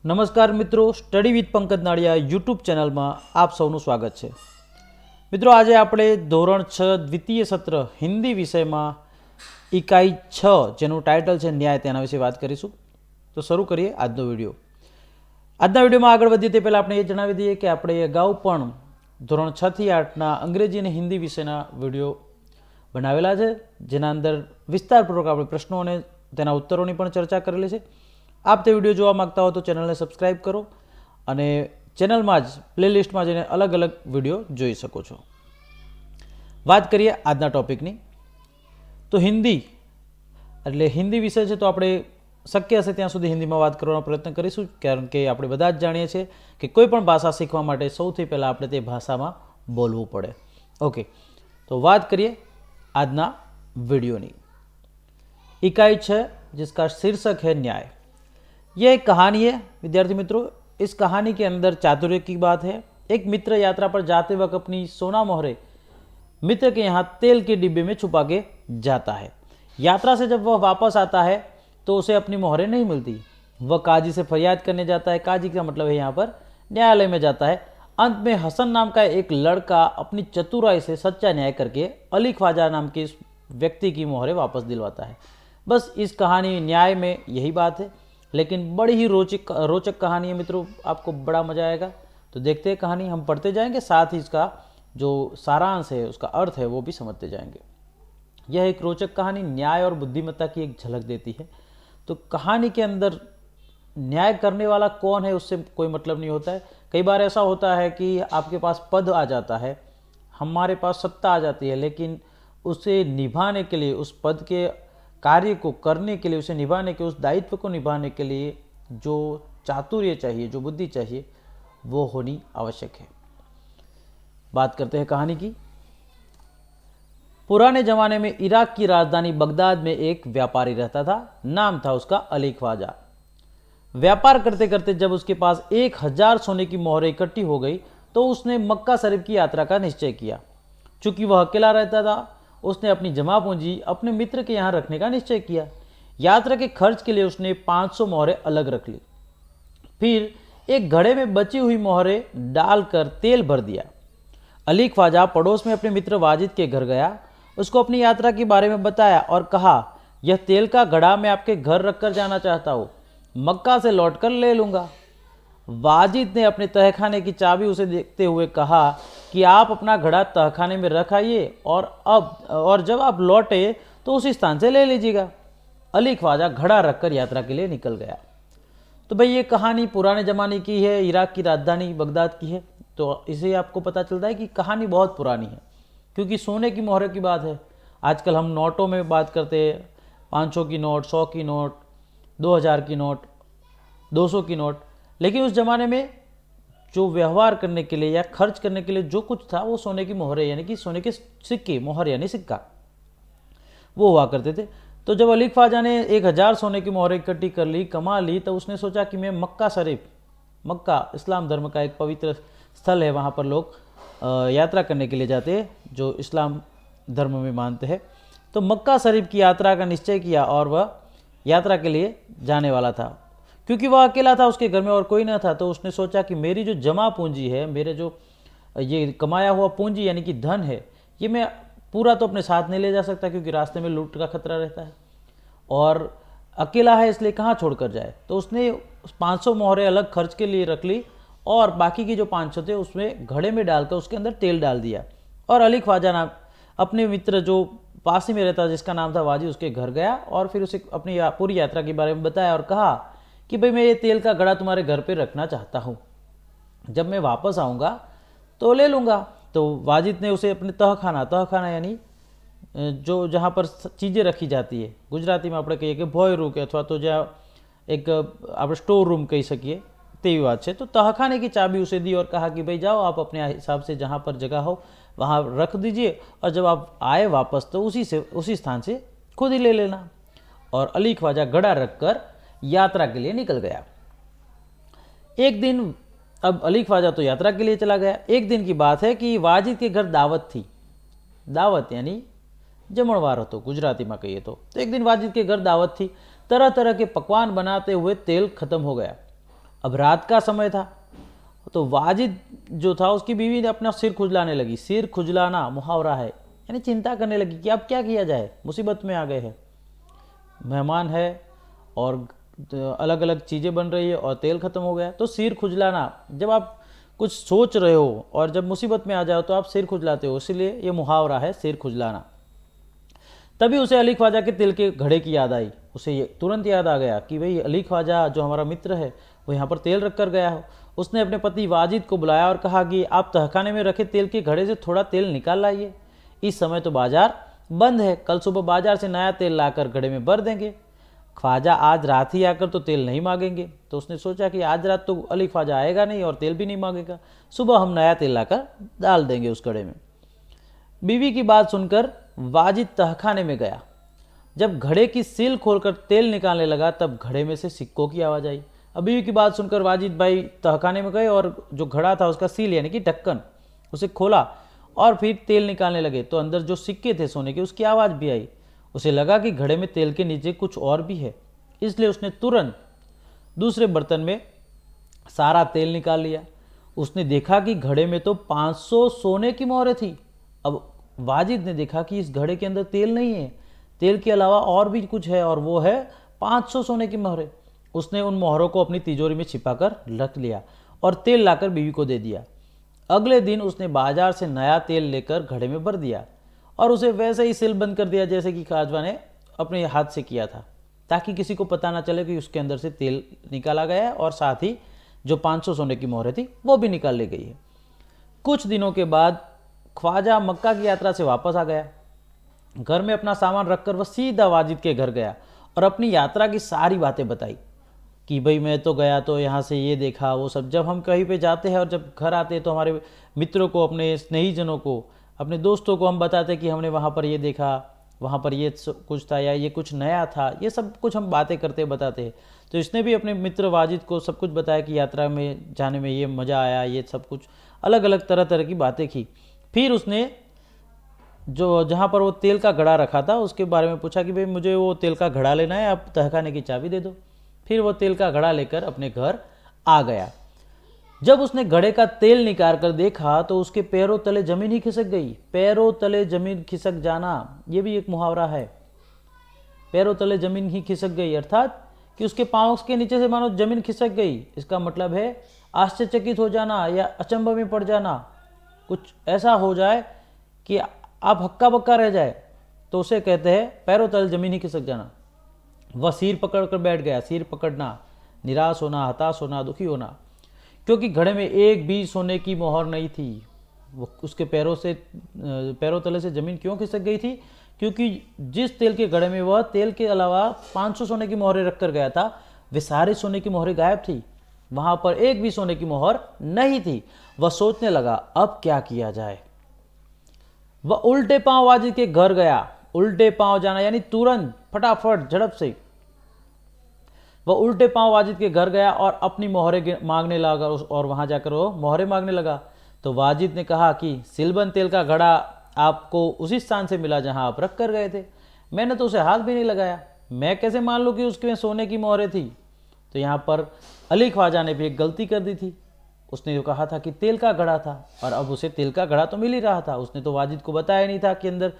નમસ્કાર મિત્રો, study with Pankaj Nadiya YouTube ચેનલમાં આપ સૌનું સ્વાગત છે। મિત્રો, આજે આપણે ધોરણ 6 દ્વિતીય સત્ર હિન્દી વિષયમાં ઇકાઈ 6 જેનું ટાઇટલ છે ન્યાય, તેના વિશે વાત કરીશું। તો શરૂ કરીએ આજનો વિડીયો। આજના વિડીયોમાં આગળ વધીએ તે પહેલાં આપણે એ જણાવી દઈએ કે આપણે અગાઉ પણ ધોરણ 6 થી 8ના અંગ્રેજી અને હિન્દી વિષયના વિડીયો બનાવેલા છે, જેના અંદર વિસ્તારપૂર્વક આપણે પ્રશ્નો અને તેના ઉત્તરોની પણ ચર્ચા કરેલી છે। आप ते वीडियो જોવા मांगता हो तो चैनल ने सब्सक्राइब करो અને ચેનલમાં જ પ્લેલિસ્ટમાં જઈને અલગ અલગ વિડીયો જોઈ શકો છો। વાત કરીએ આજના ટોપિકની, તો હિન્દી એટલે હિન્દી વિષય છે તો આપણે શક્ય હશે ત્યાં સુધી હિન્દીમાં વાત કરવાનો પ્રયત્ન કરીશું, કારણ કે આપણે બધા જ જાણીએ છીએ કે કોઈ પણ ભાષા શીખવા માટે સૌથી પહેલાં આપણે તે ભાષામાં બોલવું પડે। ઓકે, તો વાત કરીએ આજના वीडियोनी। इकाई 6 जिसका शीर्षक है न्याय। यह एक कहानी है विद्यार्थी मित्रों। इस कहानी के अंदर चातुर्य की बात है। एक मित्र यात्रा पर जाते वक्त अपनी सोना मोहरे मित्र के यहाँ तेल के डिब्बे में छुपा के जाता है। यात्रा से जब वह वापस आता है तो उसे अपनी मोहरें नहीं मिलती। वह काजी से फरियाद करने जाता है। काजी का मतलब है यहाँ पर न्यायालय में जाता है। अंत में हसन नाम का एक लड़का अपनी चतुराई से सच्चा न्याय करके अली ख्वाजा नाम के इस व्यक्ति की मोहरें वापस दिलवाता है। बस इस कहानी न्याय में यही बात है, लेकिन बड़ी ही रोचक कहानी है मित्रों, आपको बड़ा मजा आएगा। तो देखते हैं कहानी, हम पढ़ते जाएंगे, साथ ही इसका जो सारांश है, उसका अर्थ है, वो भी समझते जाएंगे। यह एक रोचक कहानी न्याय और बुद्धिमत्ता की एक झलक देती है। तो कहानी के अंदर न्याय करने वाला कौन है उससे कोई मतलब नहीं होता है। कई बार ऐसा होता है कि आपके पास पद आ जाता है, हमारे पास सत्ता आ जाती है, लेकिन उसे निभाने के लिए, उस पद के कार्य को करने के लिए, उसे निभाने के, उस दायित्व को निभाने के लिए जो चातुर्य चाहिए, जो बुद्धि चाहिए, वो होनी आवश्यक है। बात करते हैं कहानी की। पुराने ज़माने में इराक की राजधानी बगदाद में एक व्यापारी रहता था। नाम था उसका अली ख्वाजा। व्यापार करते करते जब उसके पास 1000 सोने की मोहरें इकट्ठी हो गई तो उसने मक्का शरीफ की यात्रा का निश्चय किया। चूंकि वह अकेला रहता था, उसने अपनी जमा पूंजी अपने मित्र के यहाँ रखने का निश्चय किया। यात्रा के खर्च के लिए उसने 500 मोहरें अलग रख ली। फिर एक घड़े में बची हुई मोहरें डालकर तेल भर दिया। अली ख्वाजा पड़ोस में अपने मित्र वाजिद के घर गया, उसको अपनी यात्रा के बारे में बताया और कहा, यह तेल का घड़ा मैं आपके घर रखकर जाना चाहता हूँ, मक्का से लौटकर ले लूँगा। वाजिद ने अपने तहखाने की चाबी उसे देखते हुए कहा कि आप अपना घड़ा तहखाने में रख आइए और जब आप लौटे तो उसी स्थान से ले लीजिएगा। अली ख्वाजा घड़ा रखकर यात्रा के लिए निकल गया। तो भाई ये कहानी पुराने ज़माने की है, इराक की राजधानी बगदाद की है। तो इसे आपको पता चलता है कि कहानी बहुत पुरानी है, क्योंकि सोने की मोहर की बात है। आजकल हम नोटों में बात करते हैं, 500 की नोट, 100 की नोट, 2000 की नोट, 200 की नोट, लेकिन उस ज़माने में जो व्यवहार करने के लिए या खर्च करने के लिए जो कुछ था वो सोने की मोहरें, यानी कि सोने के सिक्के, मोहर यानी सिक्का, वो हुआ करते थे। तो जब अली ख्वाजा ने 1000 सोने की मोहरें इकट्ठी कर ली, कमा ली, तो उसने सोचा कि मैं मक्का शरीफ, मक्का इस्लाम धर्म का एक पवित्र स्थल है, वहाँ पर लोग यात्रा करने के लिए जाते हैं जो इस्लाम धर्म में मानते हैं। तो मक्का शरीफ की यात्रा का निश्चय किया और वह यात्रा के लिए जाने वाला था। क्योंकि वह अकेला था, उसके घर में और कोई ना था, तो उसने सोचा कि मेरी जो जमा पूंजी है, मेरे जो ये कमाया हुआ पूंजी यानी कि धन है, ये मैं पूरा तो अपने साथ नहीं ले जा सकता, क्योंकि रास्ते में लूट का खतरा रहता है और अकेला है, इसलिए कहाँ छोड़कर जाए। तो उसने 500 मोहरें अलग खर्च के लिए रख ली और बाकी की जो 500 थे उसमें घड़े में डालकर उसके अंदर तेल डाल दिया। और अली ख्वाजा नाम अपने मित्र जो पास ही में रहता, जिसका नाम था वाजी, उसके घर गया और फिर उसे अपनी पूरी यात्रा के बारे में बताया और कहा कि भाई मैं ये तेल का घड़ा तुम्हारे घर पे रखना चाहता हूँ, जब मैं वापस आऊँगा तो ले लूँगा। तो वाजिद ने उसे अपने तहखाना यानी जो जहाँ पर चीज़ें रखी जाती है, गुजराती में આપણે કહીએ કે ભોયરું કે અથવા તો જ્યાં एक આપણે स्टोर रूम कही सकिए, तेरी बात है। तो तहखाने की चाबी उसे दी और कहा कि भाई जाओ, आप अपने हिसाब से जहाँ पर जगह हो वहाँ रख दीजिए और जब आप आए वापस तो उसी स्थान से खुद ही ले लेना। और अली ख्वाजा घड़ा रखकर यात्रा के लिए निकल गया। एक दिन, अब अली ख्वाजा तो यात्रा के लिए चला गया। एक दिन की बात है कि वाजिद के घर दावत थी। दावत यानी जमणवार હતો गुजरातीમાં कहिए तो एक दिन वाजिद के घर दावत थी। तरह तरह के पकवान बनाते हुए तेल खत्म हो गया। अब रात का समय था, तो वाजिद जो था उसकी बीवी ने अपना सिर खुजलाने लगी। सिर खुजलाना मुहावरा है, यानी चिंता करने लगी कि अब क्या किया जाए, मुसीबत में आ गए हैं, मेहमान है और अलग अलग चीज़ें बन रही है और तेल ख़त्म हो गया। तो सिर खुजलाना, जब आप कुछ सोच रहे हो और जब मुसीबत में आ जाओ तो आप सिर खुजलाते हो, इसलिए ये मुहावरा है सिर खुजलाना। तभी उसे अली ख्वाजा के तेल के घड़े की याद आई। उसे ये तुरंत याद आ गया कि भाई अली ख्वाजा जो हमारा मित्र है वो यहाँ पर तेल रख कर गया हो। उसने अपने पति वाजिद को बुलाया और कहा कि आप तहखाने में रखे तेल के घड़े से थोड़ा तेल निकाल लाइए, इस समय तो बाजार बंद है, कल सुबह बाजार से नया तेल लाकर घड़े में भर देंगे। ख्वाजा आज रात ही आकर तो तेल नहीं मांगेंगे, तो उसने सोचा कि आज रात तो अली ख्वाजा आएगा नहीं और तेल भी नहीं मांगेगा, सुबह हम नया तेल लाकर डाल देंगे उस घड़े में। बीवी की बात सुनकर वाजिद तहखाने में गया। जब घड़े की सील खोलकर तेल निकालने लगा तब घड़े में से सिक्कों की आवाज़ आई। अब बीवी की बात सुनकर वाजिद भाई तहखाने में गए और जो घड़ा था उसका सील यानी कि ढक्कन उसे खोला और फिर तेल निकालने लगे, तो अंदर जो सिक्के थे सोने के उसकी आवाज़ भी आई। उसे लगा कि घड़े में तेल के नीचे कुछ और भी है, इसलिए उसने तुरंत दूसरे बर्तन में सारा तेल निकाल लिया। उसने देखा कि घड़े में तो 500 सोने की मोहरें थी। अब वाजिद ने देखा कि इस घड़े के अंदर तेल नहीं है, तेल के अलावा और भी कुछ है और वो है 500 सोने की मोहरें। उसने उन मोहरों को अपनी तिजोरी में छिपाकर रख लिया और तेल लाकर बीवी को दे दिया। अगले दिन उसने बाजार से नया तेल लेकर घड़े में भर दिया और उसे वैसे ही सील बंद कर दिया जैसे कि ख्वाजा ने अपने हाथ से किया था, ताकि किसी को पता ना चले कि उसके अंदर से तेल निकाला गया है और साथ ही जो 500 सोने की मोहरें थी वो भी निकाल ली गई है। कुछ दिनों के बाद ख्वाजा मक्का की यात्रा से वापस आ गया। घर में अपना सामान रखकर वह सीधा वाजिद के घर गया और अपनी यात्रा की सारी बातें बताई कि भाई मैं तो गया तो यहाँ से ये देखा वो सब। जब हम कहीं पे जाते हैं और जब घर आते हैं तो हमारे मित्रों को, अपने स्नेहीजनों को, अपने दोस्तों को हम बताते हैं कि हमने वहाँ पर ये देखा, वहाँ पर ये कुछ था या ये कुछ नया था, ये सब कुछ हम बातें करते बताते हैं। तो इसने भी अपने मित्र वाजिद को सब कुछ बताया कि यात्रा में जाने में ये मज़ा आया, ये सब कुछ अलग अलग तरह तरह की बातें की। फिर उसने जो जहाँ पर वो तेल का घड़ा रखा था उसके बारे में पूछा कि भाई मुझे वो तेल का घड़ा लेना है, आप तहखाने की चाबी दे दो। फिर वो तेल का घड़ा लेकर अपने घर आ गया। जब उसने घड़े का तेल निकाल कर देखा तो उसके पैरों तले जमीन ही खिसक गई। पैरों तले जमीन खिसक जाना ये भी एक मुहावरा है। पैरों तले जमीन ही खिसक गई अर्थात कि उसके पांव के नीचे से मानो जमीन खिसक गई। इसका मतलब है आश्चर्यचकित हो जाना या अचंभे में पड़ जाना, कुछ ऐसा हो जाए कि आप हक्का बक्का रह जाए, तो उसे कहते हैं पैरों तले जमीन ही खिसक जाना। वह सिर पकड़ कर बैठ गया। सिर पकड़ना, निराश होना, हताश होना, दुखी होना, क्योंकि घड़े में एक भी सोने की मोहर नहीं थी। वो उसके पैरों तले से जमीन क्यों खिसक गई थी? क्योंकि जिस तेल के घड़े में वह तेल के अलावा 500 सोने की मोहरें रख कर गया था, वे सारे सोने की मोहरें गायब थी। वहां पर एक भी सोने की मोहर नहीं थी। वह सोचने लगा अब क्या किया जाए। वह उल्टे पांव वाजिद के घर गया। उल्टे पांव जाना यानी तुरंत, फटाफट, झड़प से। वह उल्टे पांव वाजिद के घर गया और अपनी मोहरें मांगने लगा और वहां जाकर वो मोहरें मांगने लगा। तो वाजिद ने कहा कि सिलबन तेल का घड़ा आपको उसी स्थान से मिला जहां आप रख कर गए थे, मैंने तो उसे हाथ भी नहीं लगाया, मैं कैसे मान लूँ कि उसके में सोने की मोहरें थी। तो यहाँ पर अली ख्वाजा ने भी एक गलती कर दी थी। उसने जो कहा था कि तेल का घड़ा था और अब उसे तेल का घड़ा तो मिल ही रहा था। उसने तो वाजिद को बताया नहीं था कि अंदर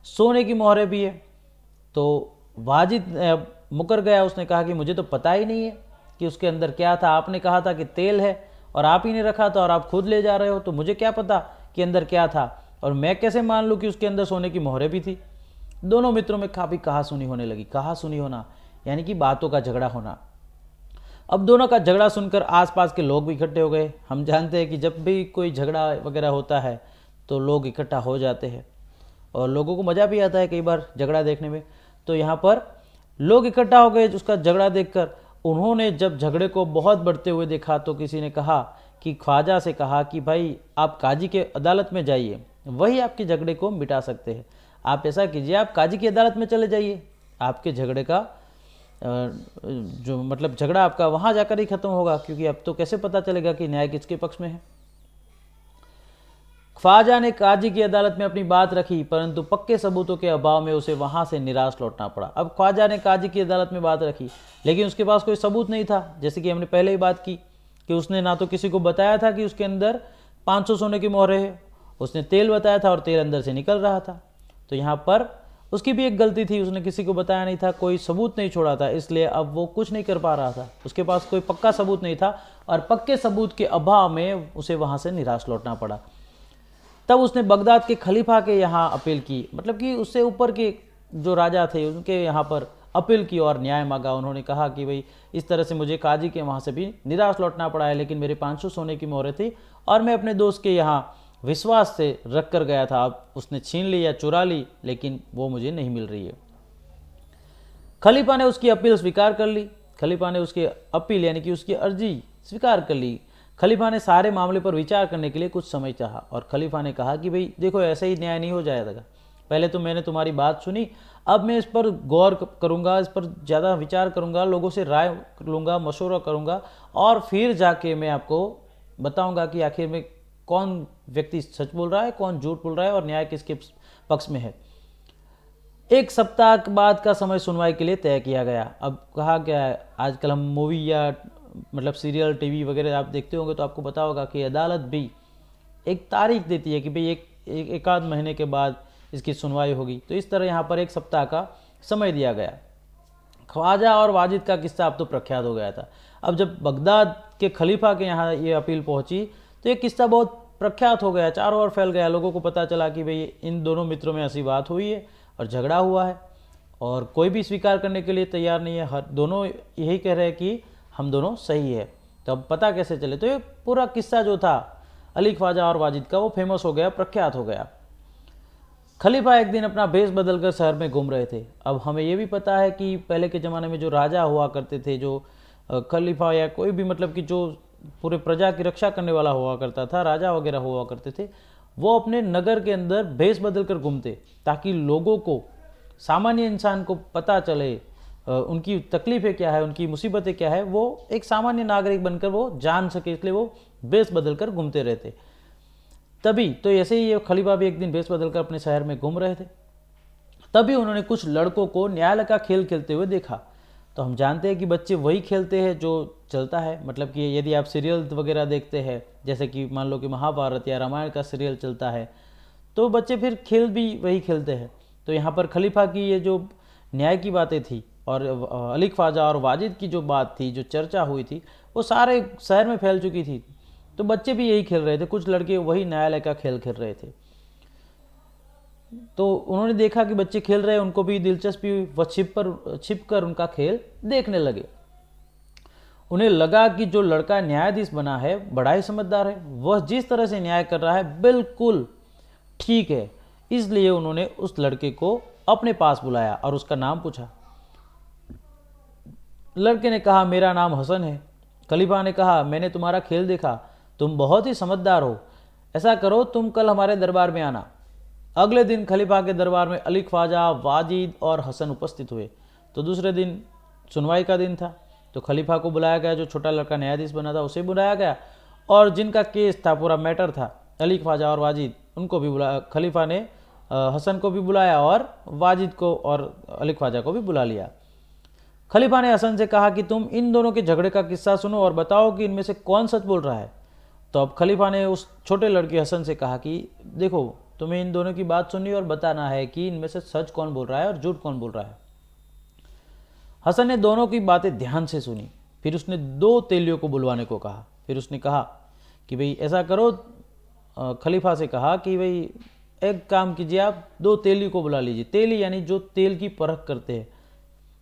सोने की मोहरें भी है। तो वाजिद मुकर गया। उसने कहा कि मुझे तो पता ही नहीं है कि उसके अंदर क्या था। आपने कहा था कि तेल है और आप ही ने रखा था और आप खुद ले जा रहे हो, तो मुझे क्या पता कि अंदर क्या था और मैं कैसे मान लूँ कि उसके अंदर सोने की मोहरें भी थी। दोनों मित्रों में काफ़ी कहासुनी होने लगी। कहासुनी होना यानी कि बातों का झगड़ा होना। अब दोनों का झगड़ा सुनकर आसपास के लोग भी इकट्ठे हो गए। हम जानते हैं कि जब भी कोई झगड़ा वगैरह होता है तो लोग इकट्ठा हो जाते हैं और लोगों को मज़ा भी आता है कई बार झगड़ा देखने में। तो यहाँ पर लोग इकट्ठा हो गए उसका झगड़ा देखकर। उन्होंने जब झगड़े को बहुत बढ़ते हुए देखा तो किसी ने कहा कि ख्वाजा से कहा कि भाई आप काजी के अदालत में जाइए, वही आपके झगड़े को मिटा सकते हैं। आप ऐसा कीजिए, आप काजी की अदालत में चले जाइए, आपके झगड़े का जो मतलब झगड़ा आपका वहाँ जाकर ही खत्म होगा, क्योंकि अब तो कैसे पता चलेगा कि न्याय किसके पक्ष में है। ख्वाजा ने काजी की अदालत में अपनी बात रखी, परंतु पक्के सबूतों के अभाव में उसे वहां से निराश लौटना पड़ा। अब ख्वाजा ने काजी की अदालत में बात रखी, लेकिन उसके पास कोई सबूत नहीं था। जैसे कि हमने पहले ही बात की कि उसने ना तो किसी को बताया था कि उसके अंदर 500 सोने की मोहरें हैं, उसने तेल बताया था और तेल अंदर से निकल रहा था। तो यहाँ पर उसकी भी एक गलती थी, उसने किसी को बताया नहीं था, कोई सबूत नहीं छोड़ा था, इसलिए अब वो कुछ नहीं कर पा रहा था, उसके पास कोई पक्का सबूत नहीं था और पक्के सबूत के अभाव में उसे वहाँ से निराश लौटना पड़ा। तब उसने बगदाद के खलीफा के यहाँ अपील की, मतलब कि उससे ऊपर के जो राजा थे उनके यहाँ पर अपील की और न्याय मांगा। उन्होंने कहा कि भाई इस तरह से मुझे काजी के वहाँ से भी निराश लौटना पड़ा है, लेकिन मेरे 500 सोने की मोहरें थी और मैं अपने दोस्त के यहाँ विश्वास से रख कर गया था, अब उसने छीन ली या चुरा ली, लेकिन वो मुझे नहीं मिल रही है। खलीफा ने उसकी अपील स्वीकार कर ली। खलीफा ने उसकी अपील यानी कि उसकी अर्जी स्वीकार कर ली। खलीफा ने सारे मामले पर विचार करने के लिए कुछ समय चाहा और खलीफा ने कहा कि भाई देखो, ऐसे ही न्याय नहीं हो जाएगा। पहले तो मैंने तुम्हारी बात सुनी, अब मैं इस पर गौर करूंगा, इस पर ज़्यादा विचार करूंगा, लोगों से राय लूँगा, मशवरा करूंगा और फिर जाके मैं आपको बताऊंगा कि आखिर में कौन व्यक्ति सच बोल रहा है, कौन झूठ बोल रहा है और न्याय किसके पक्ष में है। 1 सप्ताह के बाद का समय सुनवाई के लिए तय किया गया। अब कहा क्या है, आजकल हम मूवी या मतलब सीरियल, टीवी वगैरह आप देखते होंगे तो आपको पता होगा कि अदालत भी एक तारीख देती है कि भाई एक आध महीने के बाद इसकी सुनवाई होगी। तो इस तरह यहाँ पर 1 सप्ताह का समय दिया गया। ख्वाजा और वाजिद का किस्सा अब तो प्रख्यात हो गया था। अब जब बगदाद के खलीफा के यहाँ ये अपील पहुँची तो ये किस्सा बहुत प्रख्यात हो गया, चारों ओर फैल गया। लोगों को पता चला कि भाई इन दोनों मित्रों में ऐसी बात हुई है और झगड़ा हुआ है और कोई भी स्वीकार करने के लिए तैयार नहीं है। हर दोनों यही कह रहे हैं कि हम दोनों सही है। तो अब पता कैसे चले? तो ये पूरा किस्सा जो था अली ख्वाजा और वाजिद का, वो फेमस हो गया, प्रख्यात हो गया। खलीफा एक दिन अपना भेष बदलकर शहर में घूम रहे थे। अब हमें ये भी पता है कि पहले के ज़माने में जो राजा हुआ करते थे, जो खलीफा या कोई भी मतलब कि जो पूरे प्रजा की रक्षा करने वाला हुआ करता था, राजा वगैरह हुआ करते थे, वो अपने नगर के अंदर भेष बदल कर घूमते ताकि लोगों को, सामान्य इंसान को पता चले उनकी तकलीफ़ें क्या है, उनकी मुसीबतें क्या है, वो एक सामान्य नागरिक बनकर वो जान सके, इसलिए वो भेष बदल कर घूमते रहते। तभी तो ऐसे ही ये खलीफा भी एक दिन भेष बदल कर अपने शहर में घूम रहे थे। तभी उन्होंने कुछ लड़कों को न्यायालय का खेल खेलते हुए देखा। तो हम जानते हैं कि बच्चे वही खेलते हैं जो चलता है, मतलब कि यदि आप सीरियल वगैरह देखते हैं, जैसे कि मान लो कि महाभारत या रामायण का सीरियल चलता है, तो बच्चे फिर खेल भी वही खेलते हैं। तो यहाँ पर खलीफा की ये जो न्याय की बातें थी और अली ख्वाजा और वाजिद की जो बात थी, जो चर्चा हुई थी, वो सारे शहर में फैल चुकी थी। तो बच्चे भी यही खेल रहे थे, कुछ लड़के वही न्यायालय का खेल खेल रहे थे। तो उन्होंने देखा कि बच्चे खेल रहे हैं, उनको भी दिलचस्पी, वह छिप कर उनका खेल देखने लगे। उन्हें लगा कि जो लड़का न्यायाधीश बना है बड़ा ही समझदार है, वह जिस तरह से न्याय कर रहा है बिल्कुल ठीक है। इसलिए उन्होंने उस लड़के को अपने पास बुलाया और उसका नाम पूछा। लड़के ने कहा, मेरा नाम हसन है। खलीफा ने कहा, मैंने तुम्हारा खेल देखा, तुम बहुत ही समझदार हो। ऐसा करो, तुम कल हमारे दरबार में आना। अगले दिन खलीफा के दरबार में अली ख्वाजा, वाजिद और हसन उपस्थित हुए। तो दूसरे दिन सुनवाई का दिन था, तो खलीफा को बुलाया गया। जो छोटा लड़का न्यायाधीश बना था उसे बुलाया गया, और जिनका केस था, पूरा मैटर था, अली ख्वाजा और वाजिद, उनको भी बुलाया। खलीफा ने हसन को भी बुलाया और वाजिद को और अली ख्वाजा को भी बुला लिया। खलीफा ने हसन से कहा कि तुम इन दोनों के झगड़े का किस्सा सुनो और बताओ कि इनमें से कौन सच बोल रहा है। तो अब खलीफा ने उस छोटे लड़के हसन से कहा कि देखो, तुम्हें इन दोनों की बात सुननी और बताना है कि इनमें से सच कौन बोल रहा है और झूठ कौन बोल रहा है। हसन ने दोनों की बातें ध्यान से सुनी। फिर उसने 2 तेलियों को बुलवाने को कहा। फिर उसने कहा कि भाई ऐसा करो, खलीफा से कहा कि भाई एक काम कीजिए, आप 2 तेली को बुला लीजिए। तेली यानी जो तेल की परख करते हैं,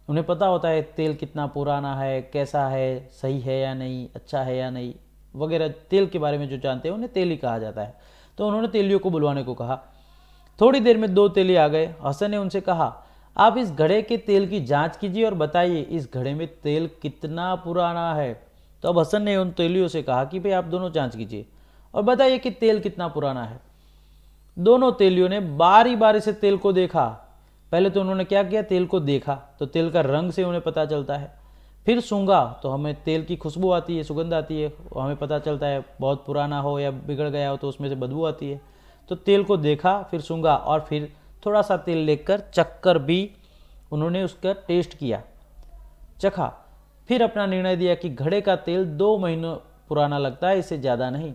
उन्हें पता होता है तेल कितना पुराना है, कैसा है, सही है या नहीं, अच्छा है या नहीं वगैरह, तेल के बारे में जो जानते हैं उन्हें तेली कहा जाता है। तो उन्होंने तेलियों को बुलवाने को कहा। थोड़ी देर में 2 तेली आ गए। हसन ने उनसे कहा, आप इस घड़े के तेल की जांच कीजिए और बताइए इस घड़े में तेल कितना पुराना है। तो अब हसन ने उन तेलियों से कहा कि भाई आप दोनों जांच कीजिए और बताइए कि तेल कितना पुराना है। दोनों तेलियों ने बारी बारी से तेल को देखा। पहले तो उन्होंने क्या किया, तेल को देखा, तो तेल का रंग से उन्हें पता चलता है। फिर सूंघा तो हमें तेल की खुशबू आती है, सुगंध आती है, हमें पता चलता है बहुत पुराना हो या बिगड़ गया हो तो उसमें से बदबू आती है। तो तेल को देखा, फिर सूंघा और फिर थोड़ा सा तेल लेकर चखकर भी उन्होंने उसका टेस्ट किया, चखा। फिर अपना निर्णय दिया कि घड़े का तेल 2 महीनों पुराना लगता है, इससे ज़्यादा नहीं।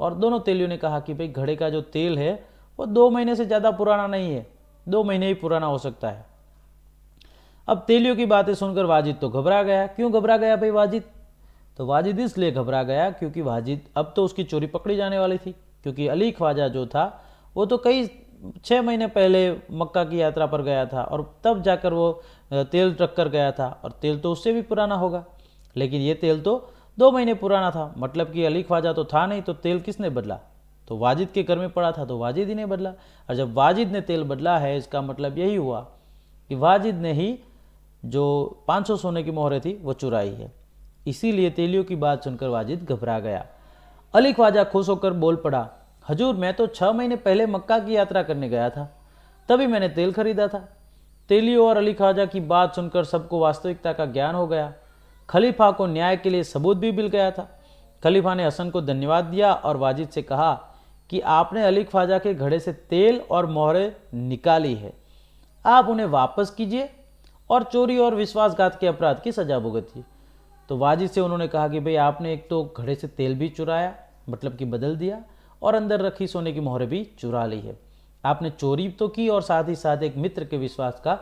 और दोनों तेलियों ने कहा कि भाई घड़े का जो तेल है वो 2 महीने से ज़्यादा पुराना नहीं है, 2 महीने ही पुराना हो सकता है। अब तेलियों की बातें सुनकर वाजिद तो घबरा गया। क्यों घबरा गया भाई वाजिद? तो वाजिद इसलिए घबरा गया क्योंकि वाजिद अब तो उसकी चोरी पकड़ी जाने वाली थी, क्योंकि अली ख्वाजा जो था वो तो कई 6 महीने पहले मक्का की यात्रा पर गया था और तब जाकर वो तेल रख कर गया था, और तेल तो उससे भी पुराना होगा। लेकिन ये तेल तो 2 महीने पुराना था, मतलब कि अली ख्वाजा तो था नहीं, तो तेल किसने बदला? तो वाजिद के घर में पड़ा था, तो वाजिद ही ने बदला। और जब वाजिद ने तेल बदला है, इसका मतलब यही हुआ कि वाजिद ने ही जो 500 सोने की मोहरें थी वो चुराई है। इसीलिए तेलियों की बात सुनकर वाजिद घबरा गया। अली ख्वाजा खुश होकर बोल पड़ा, हजूर मैं तो 6 महीने पहले मक्का की यात्रा करने गया था, तभी मैंने तेल खरीदा था। तेलियों और अली ख्वाजा की बात सुनकर सबको वास्तविकता का ज्ञान हो गया। खलीफा को न्याय के लिए सबूत भी मिल गया था। खलीफा ने हसन को धन्यवाद दिया और वाजिद से कहा कि आपने अली ख्वाजा के घड़े से तेल और मोहरें निकाली है, आप उन्हें वापस कीजिए और चोरी और विश्वासघात के अपराध की सजा भुगतिए। तो वाजिद से उन्होंने कहा कि भाई आपने एक तो घड़े से तेल भी चुराया, मतलब कि बदल दिया, और अंदर रखी सोने की मोहरें भी चुरा ली है। आपने चोरी तो की और साथ ही साथ एक मित्र के विश्वास का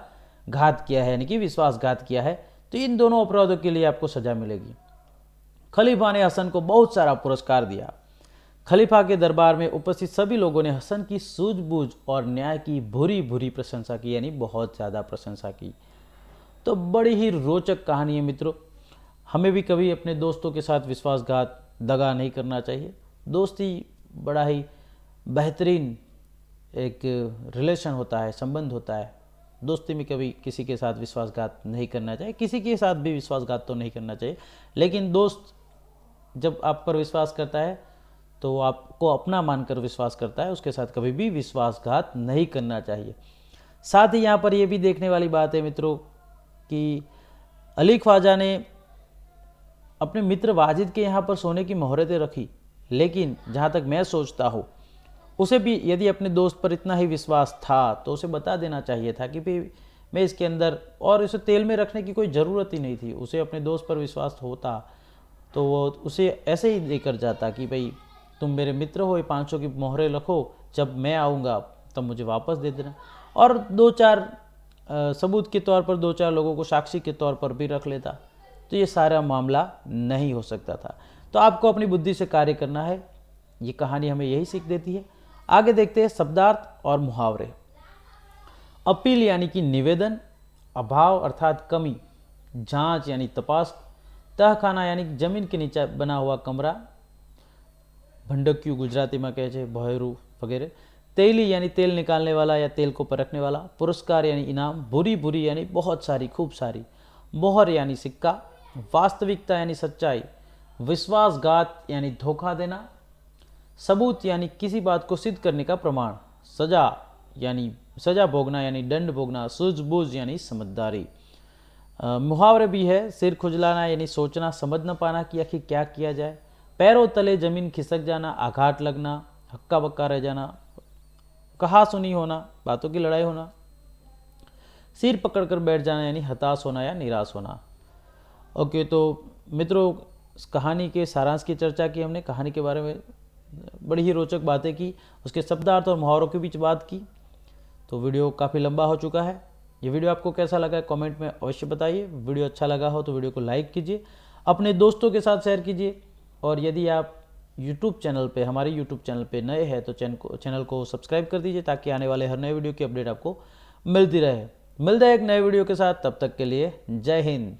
घात किया है, यानी कि विश्वासघात किया है। तो इन दोनों अपराधों के लिए आपको सजा मिलेगी। खलीफा ने हसन को बहुत सारा पुरस्कार दिया। खलीफा के दरबार में उपस्थित सभी लोगों ने हसन की सूझबूझ और न्याय की भूरी भूरी प्रशंसा की, यानी बहुत ज़्यादा प्रशंसा की। तो बड़ी ही रोचक कहानी है मित्रों। हमें भी कभी अपने दोस्तों के साथ विश्वासघात, दगा नहीं करना चाहिए। दोस्ती बड़ा ही बेहतरीन एक रिलेशन होता है, संबंध होता है। दोस्ती में कभी किसी के साथ विश्वासघात नहीं करना चाहिए, किसी के साथ भी विश्वासघात तो नहीं करना चाहिए, लेकिन दोस्त जब आप पर विश्वास करता है तो वो आपको अपना मानकर विश्वास करता है, उसके साथ कभी भी विश्वासघात नहीं करना चाहिए। साथ ही यहाँ पर यह भी देखने वाली बात है मित्रों कि अली ख्वाजा ने अपने मित्र वाजिद के यहाँ पर सोने की मोहरें रखी, लेकिन जहाँ तक मैं सोचता हूँ उसे भी यदि अपने दोस्त पर इतना ही विश्वास था तो उसे बता देना चाहिए था कि भाई मैं इसके अंदर, और इसे तेल में रखने की कोई ज़रूरत ही नहीं थी। उसे अपने दोस्त पर विश्वास होता तो वो उसे ऐसे ही लेकर जाता कि भाई तुम मेरे मित्र हो, ये 500 की मोहरें रखो, जब मैं आऊँगा तब मुझे वापस दे देना, और 2-4 सबूत के तौर पर 2-4 लोगों को साक्षी के तौर पर भी रख लेता, तो ये सारा मामला नहीं हो सकता था। तो आपको अपनी बुद्धि से कार्य करना है। ये कहानी हमें यही सीख देती है। आगे देखते हैं शब्दार्थ और मुहावरे। अपील यानी कि निवेदन, अभाव अर्थात कमी, जांच यानी तपास, तहखाना यानी जमीन के नीचे बना हुआ कमरा, भंडक्यू गुजराती में कहे भोयरू वगैरह, तेली यानी तेल निकालने वाला या तेल को परखने वाला, पुरस्कार यानी इनाम, बुरी बुरी यानी बहुत सारी, खूब सारी, मोहर यानी सिक्का, वास्तविकता यानी सच्चाई, विश्वासघात यानी धोखा देना, सबूत यानी किसी बात को सिद्ध करने का प्रमाण, सजा यानी सजा भोगना यानी दंड भोगना, सूझबूझ यानी समझदारी। मुहावरे भी है, सिर खुजलाना यानी सोचना समझ न पाना कि आखिर क्या किया जाए, पैरों तले जमीन खिसक जाना, आघात लगना, हक्का बक्का रह जाना, कहा सुनी होना, बातों की लड़ाई होना, सिर पकड़कर बैठ जाना यानी हताश होना या निराश होना। ओके, तो मित्रों कहानी के सारांश की चर्चा की हमने, कहानी के बारे में बड़ी ही रोचक बातें की, उसके शब्दार्थ और मुहावरों के बीच बात की। तो वीडियो काफ़ी लंबा हो चुका है। ये वीडियो आपको कैसा लगा कमेंट में अवश्य बताइए। वीडियो अच्छा लगा हो तो वीडियो को लाइक कीजिए, अपने दोस्तों के साथ शेयर कीजिए, और यदि आप यूट्यूब चैनल पे, हमारे यूट्यूब चैनल पे नए हैं तो चैनल को सब्सक्राइब कर दीजिए, ताकि आने वाले हर नए वीडियो की अपडेट आपको मिलती रहे। मिलते हैं एक नए वीडियो के साथ, तब तक के लिए जय हिंद।